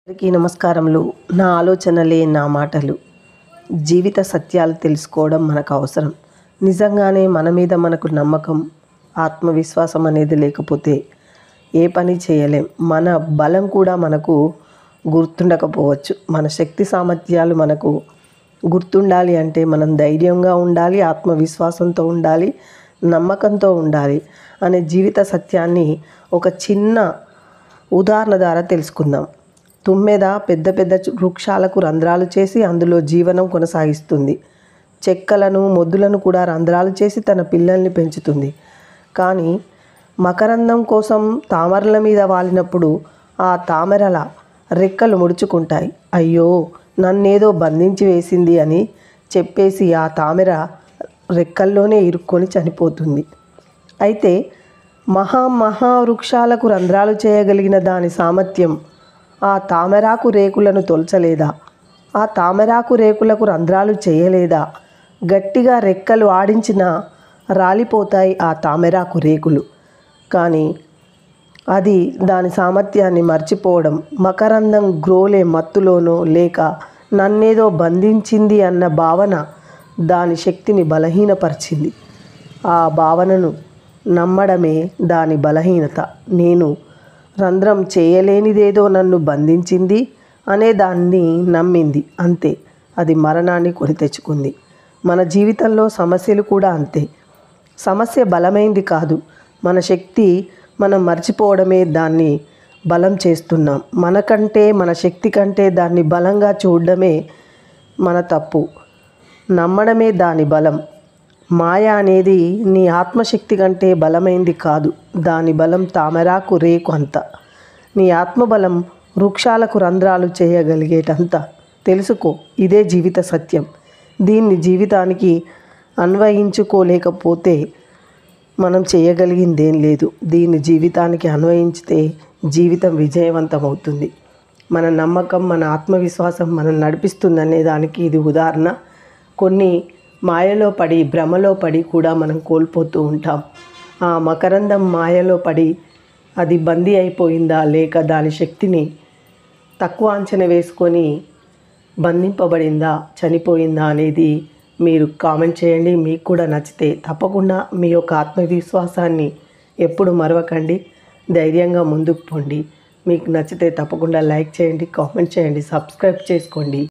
అందరికీ నమస్కారములు. నా ఆలోచనలే నా మాటలు. జీవిత సత్యాలు తెలుసుకోవడం మనకు అవసరం. నిజంగానే మన మీద మనకు నమ్మకం, ఆత్మవిశ్వాసం అనేది లేకపోతే ఏ పని చేయలేం. మన బలం కూడా మనకు గుర్తుండకపోవచ్చు. మన శక్తి సామర్థ్యాలు మనకు గుర్తుండాలి అంటే మనం ధైర్యంగా ఉండాలి, ఆత్మవిశ్వాసంతో ఉండాలి, నమ్మకంతో ఉండాలి అనే జీవిత సత్యాన్ని ఒక చిన్న ఉదాహరణ ద్వారా తెలుసుకుందాం. తుమ్మెద పెద్ద పెద్ద వృక్షాలకు రంధ్రాలు చేసి అందులో జీవనం కొనసాగిస్తుంది. చెక్కలను, మొద్దులను కూడా రంధ్రాలు చేసి తన పిల్లల్ని పెంచుతుంది. కానీ మకరందం కోసం తామరల మీద వాలినప్పుడు ఆ తామరల రెక్కలు ముడుచుకుంటాయి. అయ్యో, నన్నేదో బంధించి వేసింది అని చెప్పేసి ఆ తామర రెక్కల్లోనే ఇరుక్కొని చనిపోతుంది. అయితే మహావృక్షాలకు రంధ్రాలు చేయగలిగిన దాని సామర్థ్యం ఆ తామరాకు రేకులను తొలచలేదా? ఆ తామరాకు రేకులకు రంధ్రాలు చేయలేదా? గట్టిగా రెక్కలు ఆడించినా రాలిపోతాయి ఆ తామరాకు రేకులు. కానీ అది దాని సామర్థ్యాన్ని మర్చిపోవడం, మకరందం గ్రోలే మత్తులోనో లేక నన్నేదో బంధించింది అన్న భావన దాని శక్తిని బలహీనపరిచింది. ఆ భావనను నమ్మడమే దాని బలహీనత. నేను రంధ్రం చేయలేనిదేదో నన్ను బంధించింది అనే దాన్ని నమ్మింది. అంతే, అది మరణాన్ని కొని తెచ్చుకుంది. మన జీవితంలో సమస్యలు కూడా అంతే. సమస్య బలమైంది కాదు, మన శక్తి మనం మర్చిపోవడమే దాన్ని బలం చేస్తున్నాం. మనకంటే, మన శక్తి కంటే దాన్ని బలంగా చూడడమే మన తప్పు. నమ్మడమే దాని బలం. మాయ అనేది నీ ఆత్మశక్తి కంటే బలమైంది కాదు. దాని బలం తామరాకు రేకు అంత. నీ ఆత్మబలం వృక్షాలకు రంధ్రాలు చేయగలిగేటంత. తెలుసుకో, ఇదే జీవిత సత్యం. దీన్ని జీవితానికి అన్వయించుకోలేకపోతే మనం చేయగలిగిందేం లేదు. దీన్ని జీవితానికి అన్వయించితే జీవితం విజయవంతమవుతుంది. మన నమ్మకం, మన ఆత్మవిశ్వాసం మనం నడిపిస్తుందనే దానికి ఇది ఉదాహరణ. కొన్ని మాయలో పడి, భ్రమలో పడి కూడా మనం కోల్పోతూ ఉంటాం. ఆ మకరందం మాయలో పడి అది బందీ అయిపోయిందా, లేక దాని శక్తిని తక్కువ అంచనా వేసుకొని బంధింపబడిందా, చనిపోయిందా అనేది మీరు కామెంట్ చేయండి. మీకు కూడా నచ్చితే తప్పకుండా మీ యొక్క ఆత్మవిశ్వాసాన్ని ఎప్పుడు మరవకండి. ధైర్యంగా ముందుకు పోండి. మీకు నచ్చితే తప్పకుండా లైక్ చేయండి, కామెంట్ చేయండి, సబ్స్క్రైబ్ చేసుకోండి.